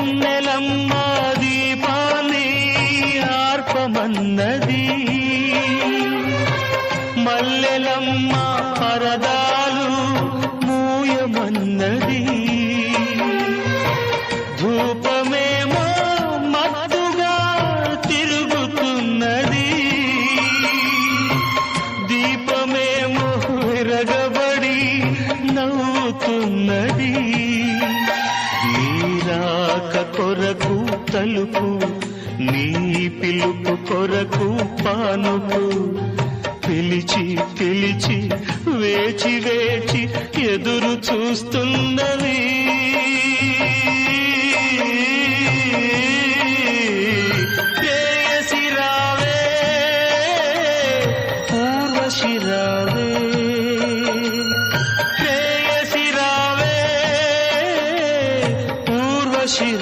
వెన్నెలమ్మ దీపాన్ని ఆర్పమన్నది, మల్లెలమ్మ పరదాలు మూయమన్నది, ధూపమేమో మత్తుగా తిరుగుతున్నది, దీపమేమో విరగబడి నవ్వుతున్నది. నీరాక కొరకు తలుపు, నీ పిలుపు కొరకు పానుపు, పిలిచి పిలిచి వేచి వేచి ఎదురు చూస్తున్నది.